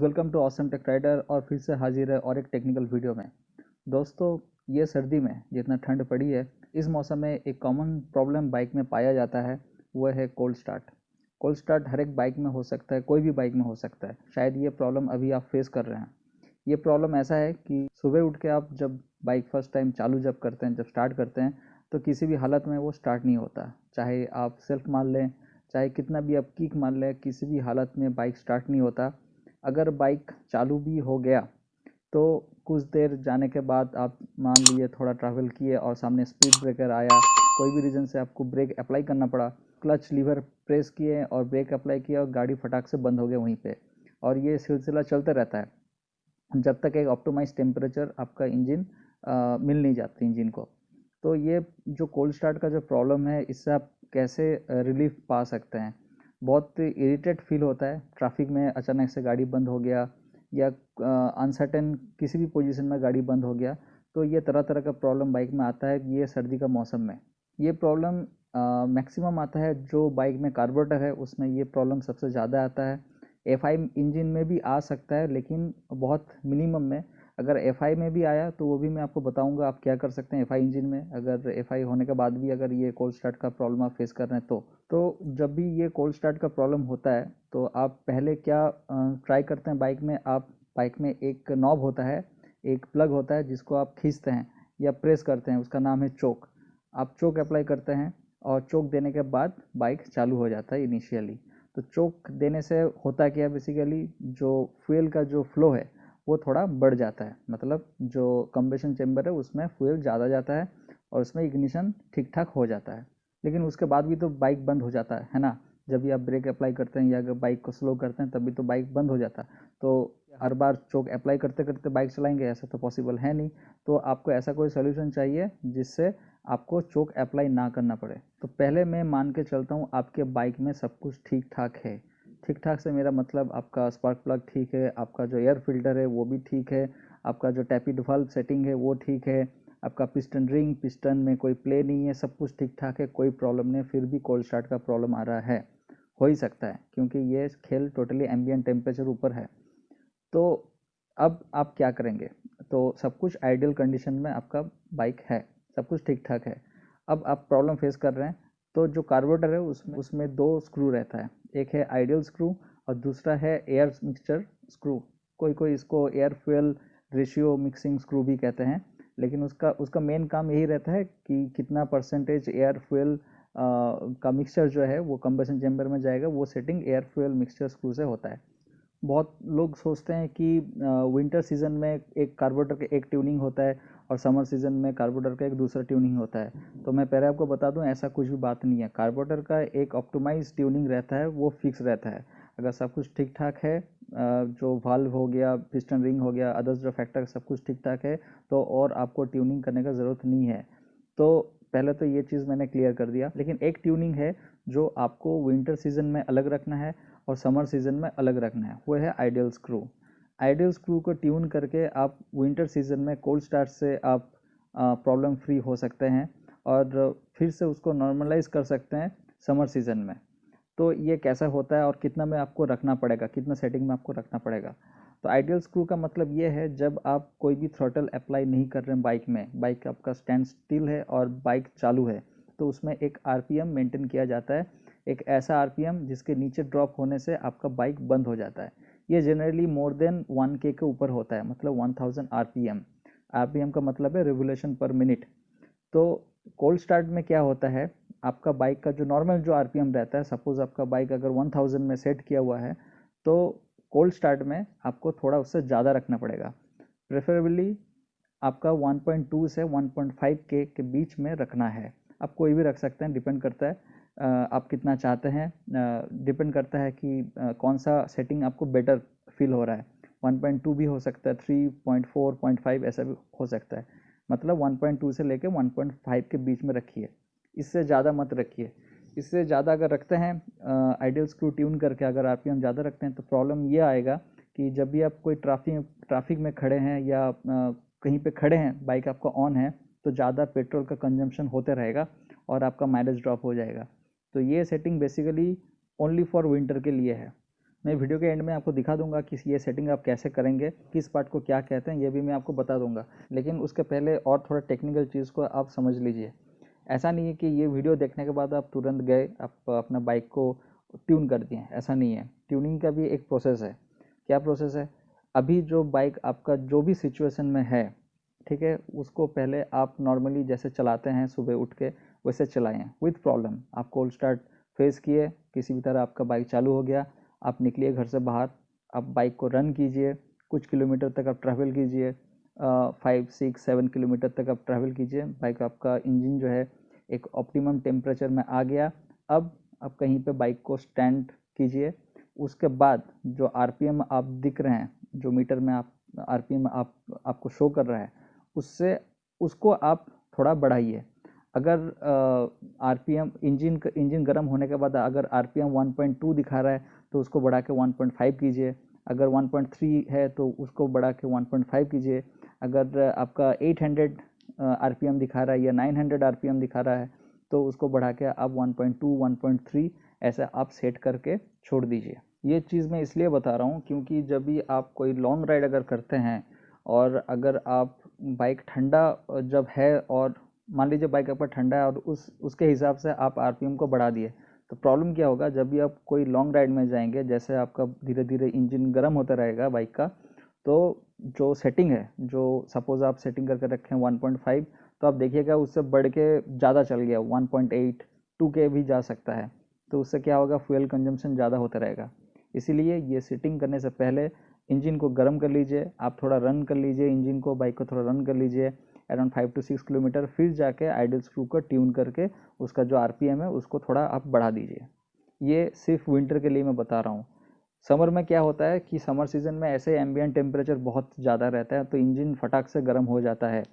Guys, welcome to Awesome Tech Rider. और फिर से हाजिर है और एक टेक्निकल वीडियो में। दोस्तों, ये सर्दी में जितना ठंड पड़ी है, इस मौसम में एक कॉमन प्रॉब्लम बाइक में पाया जाता है, वो है cold start. Cold start her एक बाइक में हो सकता है, कोई भी बाइक में हो सकता है। शायद ये प्रॉब्लम अभी आप फेस कर रहे हैं। ये प्रॉब्लम ऐसा है कि सुबह उठ के आप जब बाइक फर्स्ट टाइम चालू जब करते हैं, जब स्टार्ट करते हैं, तो किसी भी हालत में वो स्टार्ट नहीं होता। चाहे आप सेल्फ मार लें, चाहे कितना भी आप किक मार लें, किसी भी हालत में बाइक स्टार्ट नहीं होता। अगर बाइक चालू भी हो गया तो कुछ देर जाने के बाद आप मान लिए थोड़ा ट्रैवल किए और सामने स्पीड ब्रेकर आया, कोई भी रीज़न से आपको ब्रेक अप्लाई करना पड़ा, क्लच लीवर प्रेस किए और ब्रेक अप्लाई किया और गाड़ी फटाक से बंद हो गया वहीं पे। और ये सिलसिला चलते रहता है जब तक एक ऑप्टिमाइज टेम्परेचर आपका इंजन मिल नहीं जाती इंजन को। तो ये जो कोल्ड स्टार्ट का जो प्रॉब्लम है, इससे आप कैसे रिलीफ पा सकते हैं। बहुत इरिटेट फील होता है, ट्रैफिक में अचानक से गाड़ी बंद हो गया या अनसर्टेन किसी भी पोजीशन में गाड़ी बंद हो गया, तो ये तरह तरह का प्रॉब्लम बाइक में आता है ये सर्दी का मौसम में। ये प्रॉब्लम मैक्सिमम आता है जो बाइक में कार्बोरेटर है, उसमें ये प्रॉब्लम सबसे ज़्यादा आता है। एफ आई इंजन में भी आ सकता है, लेकिन बहुत मिनिमम में। अगर एफ आई में भी आया तो वो भी मैं आपको बताऊंगा आप क्या कर सकते हैं एफ आई इंजन में। अगर एफ आई होने के बाद भी अगर ये कोल्ड स्टार्ट का प्रॉब्लम आप फेस कर रहे हैं तो जब भी ये कोल्ड स्टार्ट का प्रॉब्लम होता है तो आप पहले क्या ट्राई करते हैं बाइक में। आप बाइक में एक नॉब होता है, एक प्लग होता है जिसको आप खींचते हैं या प्रेस करते हैं, उसका नाम है चोक। आप चोक अप्लाई करते हैं और चोक देने के बाद बाइक चालू हो जाता है इनिशियली। तो चोक देने से होता क्या है, बेसिकली जो फ्यूल का जो फ्लो है वो थोड़ा बढ़ जाता है। मतलब जो कंबेशन चेम्बर है उसमें फ्यूल ज़्यादा जाता है और उसमें इग्निशन ठीक ठाक हो जाता है। लेकिन उसके बाद भी तो बाइक बंद हो जाता है ना। जब भी आप ब्रेक अप्लाई करते हैं या अगर बाइक को स्लो करते हैं तभी तो बाइक बंद हो जाता है। तो हर बार चोक अप्लाई करते करते बाइक चलाएंगे, ऐसा तो पॉसिबल है नहीं। तो आपको ऐसा कोई सोल्यूशन चाहिए जिससे आपको चोक अप्लाई ना करना पड़े। तो पहले मैं मान के चलता हूँ आपके बाइक में सब कुछ ठीक ठाक है। ठीक ठाक से मेरा मतलब आपका स्पार्क प्लग ठीक है, आपका जो एयर फिल्टर है वो भी ठीक है, आपका जो टैपिड वाल्व सेटिंग है वो ठीक है, आपका पिस्टन रिंग, पिस्टन में कोई प्ले नहीं है, सब कुछ ठीक ठाक है, कोई प्रॉब्लम नहीं। फिर भी कोल्ड स्टार्ट का प्रॉब्लम आ रहा है, हो ही सकता है क्योंकि ये खेल टोटली एम्बियंट टेम्परेचर ऊपर है। तो अब आप क्या करेंगे। तो सब कुछ आइडियल कंडीशन में आपका बाइक है, सब कुछ ठीक ठाक है। अब आप प्रॉब्लम फेस कर रहे हैं तो जो कार्बोरेटर है उसमें दो स्क्रू रहता है। एक है आइडियल स्क्रू और दूसरा है एयर मिक्सचर स्क्रू। कोई कोई इसको air fuel ratio mixing screw भी कहते हैं। लेकिन उसका मेन काम यही रहता है कि कितना परसेंटेज एयर फ्यूल का मिक्सचर जो है वो कंबशन चेम्बर में जाएगा, वो setting air fuel mixture screw से होता है। बहुत लोग सोचते हैं कि विंटर सीजन में एक कार्बोरेटर का एक ट्यूनिंग होता है और समर सीजन में कार्बोरेटर का एक दूसरा ट्यूनिंग होता है। तो मैं पहले आपको बता दूं, ऐसा कुछ भी बात नहीं है। कार्बोरेटर का एक ऑप्टिमाइज ट्यूनिंग रहता है, वो फिक्स रहता है। अगर सब कुछ ठीक ठाक है, जो वाल्व हो गया, पिस्टन रिंग हो गया, अदर्स जो फैक्टर सब कुछ ठीक ठाक है, तो और आपको ट्यूनिंग करने का ज़रूरत नहीं है। तो पहले तो ये चीज़ मैंने क्लियर कर दिया। लेकिन एक ट्यूनिंग है जो आपको विंटर सीजन में अलग रखना है और समर सीजन में अलग रखना है, वो है आइडियल स्क्रू। आइडियल स्क्रू को ट्यून करके आप विंटर सीजन में कोल्ड स्टार्ट से आप प्रॉब्लम फ्री हो सकते हैं और फिर से उसको नॉर्मलाइज कर सकते हैं समर सीजन में। तो ये कैसा होता है और कितना में आपको रखना पड़ेगा, कितना सेटिंग में आपको रखना पड़ेगा। तो आइडियल स्क्रू का मतलब ये है, जब आप कोई भी थ्रॉटल अप्लाई नहीं कर रहे हैं बाइक में, बाइक आपका स्टैंड स्टिल है और बाइक चालू है, तो उसमें एक आरपीएम मेंटेन किया जाता है। एक ऐसा आरपीएम जिसके नीचे ड्रॉप होने से आपका बाइक बंद हो जाता है। ये जनरली मोर देन 1K के ऊपर होता है, मतलब 1000 आरपीएम। आरपीएम का मतलब है रिवोल्यूशन पर मिनट। तो कोल्ड स्टार्ट में क्या होता है, आपका बाइक का जो नॉर्मल जो आरपीएम रहता है, सपोज आपका बाइक अगर 1000 में सेट किया हुआ है, तो कोल्ड स्टार्ट में आपको थोड़ा उससे ज़्यादा रखना पड़ेगा। प्रेफरेबली आपका 1.2 से 1.5K के बीच में रखना है। आप कोई भी रख सकते हैं, डिपेंड करता है आप कितना चाहते हैं। डिपेंड करता है कि कौन सा सेटिंग आपको बेटर फील हो रहा है। 1.2 भी हो सकता है, 3.4, 0.5 ऐसा भी हो सकता है। मतलब 1.2 से लेके 1.5 के बीच में रखिए, इससे ज़्यादा मत रखिए। इससे ज़्यादा अगर रखते हैं आइडियल स्क्रू ट्यून करके, अगर आरपीएम ज़्यादा रखते हैं, तो प्रॉब्लम ये आएगा कि जब भी आप कोई ट्रैफिक में खड़े हैं या कहीं पे खड़े हैं, बाइक आपका ऑन है, तो ज़्यादा पेट्रोल का कंजम्पशन होते रहेगा और आपका माइलेज ड्रॉप हो जाएगा। तो ये setting basically only for winter के लिए है। मैं वीडियो के एंड में आपको दिखा दूंगा कि ये सेटिंग आप कैसे करेंगे, किस पार्ट को क्या कहते हैं, ये भी मैं आपको बता दूंगा। लेकिन उसके पहले और थोड़ा टेक्निकल चीज़ को आप समझ लीजिए। ऐसा नहीं है कि ये वीडियो देखने के बाद आप तुरंत गए आप अपना बाइक को ट्यून कर दिए, ऐसा नहीं है। ट्यूनिंग का भी एक प्रोसेस है। क्या प्रोसेस है? अभी जो बाइक आपका जो भी सिचुएशन में है, ठीक है, उसको पहले आप नॉर्मली जैसे चलाते हैं सुबह उठ के वैसे चलाएं विथ प्रॉब्लम। आप कोल्ड स्टार्ट फेस किए, किसी भी तरह आपका बाइक चालू हो गया, आप निकलिए घर से बाहर, आप बाइक को रन कीजिए, कुछ किलोमीटर तक आप ट्रैवल कीजिए, 5, 6, 7 किलोमीटर तक आप ट्रैवल कीजिए। बाइक आपका इंजन जो है एक ऑप्टिमम टेम्परेचर में आ गया। अब आप कहीं पे बाइक को स्टैंड कीजिए। उसके बाद जो आरपीएम आप दिख रहे हैं, जो मीटर में आप आरपीएम आपको शो कर रहा है, उससे उसको आप थोड़ा बढ़ाइए। अगर आरपीएम इंजन गर्म होने के बाद अगर आरपीएम 1.2 दिखा रहा है तो उसको बढ़ा के 1.5 कीजिए। अगर 1.3 है तो उसको बढ़ा के 1.5 कीजिए। अगर आपका 800 आरपीएम दिखा रहा है या 900 आरपीएम दिखा रहा है तो उसको बढ़ा के आप 1.2, 1.3 ऐसा आप सेट करके छोड़ दीजिए। ये चीज़ मैं इसलिए बता रहा हूँ क्योंकि जब भी आप कोई लॉन्ग राइड अगर करते हैं और अगर आप बाइक ठंडा जब है और मान लीजिए बाइक आपका ठंडा है और उसके हिसाब से आप आरपीएम को बढ़ा दिए, तो प्रॉब्लम क्या होगा? जब भी आप कोई लॉन्ग राइड में जाएंगे, जैसे आपका धीरे धीरे इंजन गर्म होता रहेगा बाइक का, तो जो सेटिंग है, जो सपोज़ आप सेटिंग करके रखें 1.5, तो आप देखिएगा उससे बढ़ के ज़्यादा चल गया, 1.8, 2 के भी जा सकता है। तो उससे क्या होगा? फ्यूल कंजम्पशन ज़्यादा होता रहेगा। इसीलिए ये सेटिंग करने से पहले इंजन को गर्म कर लीजिए, आप थोड़ा रन कर लीजिए इंजन को, बाइक को थोड़ा रन कर लीजिए अराउंड 5 to 6 किलोमीटर, फिर जाके आइडल स्क्रू को ट्यून करके उसका जो आरपीएम है उसको थोड़ा आप बढ़ा दीजिए। ये सिर्फ विंटर के लिए मैं बता रहा हूँ। समर में क्या होता है कि समर सीजन में ऐसे एम्बिएंट टेम्परेचर बहुत ज़्यादा रहता है तो इंजन फटाक से गर्म हो जाता है,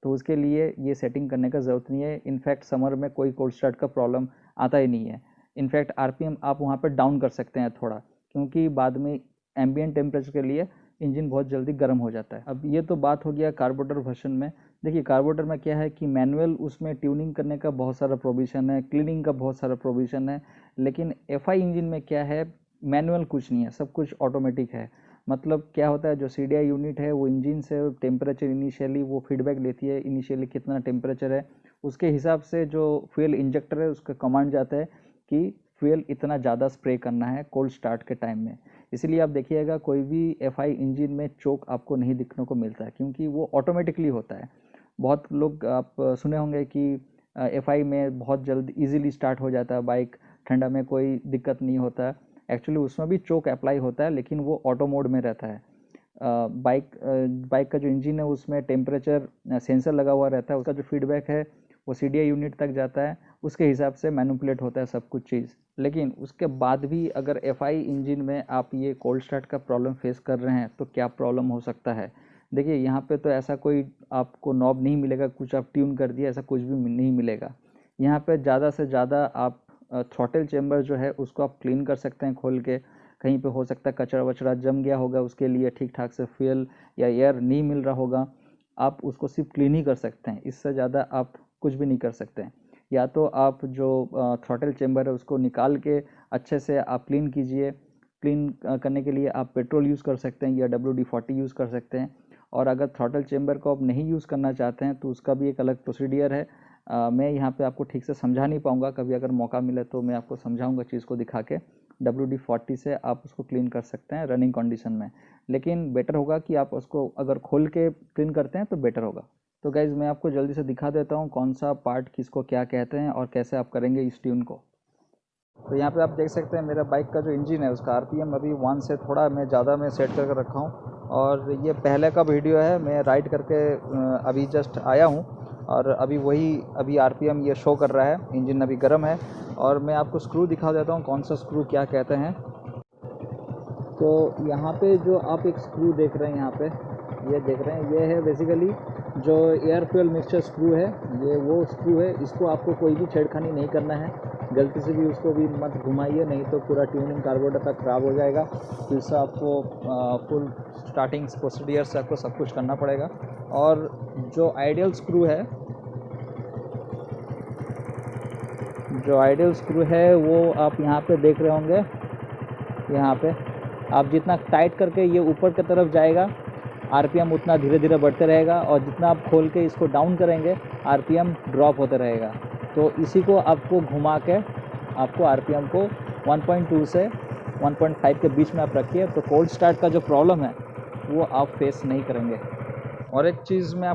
तो उसके लिए ये सेटिंग करने का ज़रूरत नहीं है। इनफैक्ट समर में कोई कोल्ड स्टार्ट का प्रॉब्लम आता ही नहीं है। इनफैक्ट आरपीएम आप वहाँ पर डाउन कर सकते हैं थोड़ा, क्योंकि बाद में एम्बिएंट टेम्परेचर के लिए इंजन बहुत जल्दी गर्म हो जाता है। अब ये तो बात हो गया कार्बोरेटर वर्जन में। देखिए कार्बोरेटर में क्या है कि मैनुअल उसमें ट्यूनिंग करने का बहुत सारा प्रोविज़न है, क्लीनिंग का बहुत सारा प्रोविज़न है। लेकिन एफआई इंजन में क्या है, मैनुअल कुछ नहीं है, सब कुछ ऑटोमेटिक है। मतलब क्या होता है, जो सीडीआई यूनिट है वो इंजन से टेम्परेचर इनिशियली वो फीडबैक लेती है, इनिशियली कितना टेम्परेचर है, उसके हिसाब से जो फ्यूल इंजेक्टर है उसका कमांड जाता है कि फ्यूल इतना ज़्यादा स्प्रे करना है कोल्ड स्टार्ट के टाइम में। इसलिए आप देखिएगा कोई भी एफआई इंजन में चोक आपको नहीं दिखने को मिलता है, क्योंकि वो ऑटोमेटिकली होता है। बहुत लोग आप सुने होंगे कि एफआई में बहुत जल्द इजीली स्टार्ट हो जाता है बाइक, ठंडा में कोई दिक्कत नहीं होता है। एक्चुअली उसमें भी चोक अप्लाई होता है लेकिन वो ऑटो मोड में रहता है। बाइक का जो इंजन है उसमें टेम्परेचर सेंसर लगा हुआ रहता है, उसका जो फीडबैक है वो सीडीआई यूनिट तक जाता है, उसके हिसाब से मैनिपुलेट होता है सब कुछ चीज़। लेकिन उसके बाद भी अगर एफआई इंजन में आप ये कोल्ड स्टार्ट का प्रॉब्लम फेस कर रहे हैं तो क्या प्रॉब्लम हो सकता है? देखिए यहाँ पे तो ऐसा कोई आपको नॉब नहीं मिलेगा, कुछ आप ट्यून कर दिया ऐसा कुछ भी नहीं मिलेगा। यहाँ पे ज़्यादा से ज़्यादा आप थ्रॉटल चेम्बर जो है उसको आप क्लीन कर सकते हैं खोल के। कहीं पे हो सकता है कचरा वचरा जम गया होगा, उसके लिए ठीक ठाक से फ्यूल या एयर नहीं मिल रहा होगा, आप उसको सिर्फ क्लीन ही कर सकते हैं, इससे ज़्यादा आप कुछ भी नहीं कर सकते हैं। या तो आप जो थ्रॉटल चेम्बर है उसको निकाल के अच्छे से आप क्लीन कीजिए। क्लीन करने के लिए आप पेट्रोल यूज़ कर सकते हैं या WD-40 यूज़ कर सकते हैं। और अगर थ्रॉटल चेम्बर को आप नहीं यूज़ करना चाहते हैं तो उसका भी एक अलग प्रोसीडियर है। मैं यहाँ पे आपको ठीक से समझा नहीं पाऊँगा, कभी अगर मौका मिले तो मैं आपको समझाऊँगा चीज़ को दिखा के। WD-40 से आप उसको क्लीन कर सकते हैं रनिंग कंडीशन में, लेकिन बेटर होगा कि आप उसको अगर खोल के क्लीन करते हैं तो बेटर होगा। तो गाइज़ मैं आपको जल्दी से दिखा देता हूँ कौन सा पार्ट किसको क्या कहते हैं और कैसे आप करेंगे इस ट्यून को। तो यहाँ पे आप देख सकते हैं मेरा बाइक का जो इंजन है उसका आरपीएम अभी 1 से थोड़ा मैं ज़्यादा मैं सेट करके रखा हूँ। और ये पहले का वीडियो है, मैं राइड करके अभी जस्ट आया हूँ और अभी आरपीएम ये शो कर रहा है, इंजन अभी गर्म है। और मैं आपको स्क्रू दिखा देता हूँ कौन सा स्क्रू क्या कहते हैं। तो यहाँ पे जो आप एक स्क्रू देख रहे हैं, यहाँ पे ये देख रहे हैं, ये है बेसिकली जो एयर फ्यूल मिक्सचर स्क्रू है, ये वो स्क्रू है। इसको आपको कोई भी छेड़खानी नहीं करना है, गलती से भी उसको भी मत घुमाइए, नहीं तो पूरा ट्यूनिंग कार्बोरेटर का ख़राब हो जाएगा। फिर से आपको फुल स्टार्टिंग प्रोसीडियर से आपको सब कुछ करना पड़ेगा। और जो आइडियल स्क्रू है, वो आप यहाँ पे देख रहे होंगे, यहाँ पे आप जितना टाइट करके ये ऊपर की तरफ जाएगा आरपीएम उतना धीरे धीरे बढ़ते रहेगा, और जितना आप खोल के इसको डाउन करेंगे आरपीएम ड्रॉप होते रहेगा। तो इसी को आपको घुमा के आपको आरपीएम को 1.2 से 1.5 के बीच में आप रखिए, तो कोल्ड स्टार्ट का जो प्रॉब्लम है वो आप फेस नहीं करेंगे। और एक चीज़ मैं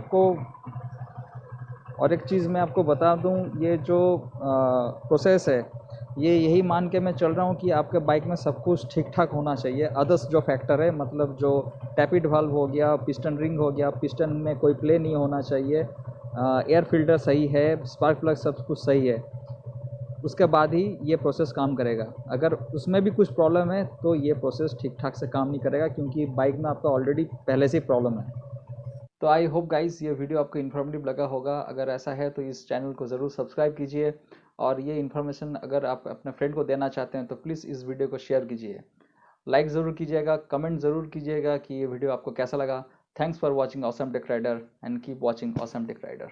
आपको बता दूं, ये जो प्रोसेस है ये यही मान के मैं चल रहा हूँ कि आपके बाइक में सब कुछ ठीक ठाक होना चाहिए। अदर्स जो फैक्टर है, मतलब जो टैपिड वाल्व हो गया, पिस्टन रिंग हो गया, पिस्टन में कोई प्ले नहीं होना चाहिए, एयर फिल्टर सही है, स्पार्क प्लग सब कुछ सही है, उसके बाद ही ये प्रोसेस काम करेगा। अगर उसमें भी कुछ प्रॉब्लम है तो ये प्रोसेस ठीक ठाक से काम नहीं करेगा, क्योंकि बाइक में आपका ऑलरेडी पहले से ही प्रॉब्लम है। तो आई होप गाइस ये वीडियो आपको इन्फॉर्मेटिव लगा होगा। अगर ऐसा है तो इस चैनल को ज़रूर सब्सक्राइब कीजिए, और ये इन्फॉर्मेशन अगर आप अपने फ्रेंड को देना चाहते हैं तो प्लीज़ इस वीडियो को शेयर कीजिए, लाइक ज़रूर कीजिएगा, कमेंट ज़रूर कीजिएगा कि ये वीडियो आपको कैसा लगा। Thanks for watching Awesome Tech Rider, and keep watching Awesome Tech rider.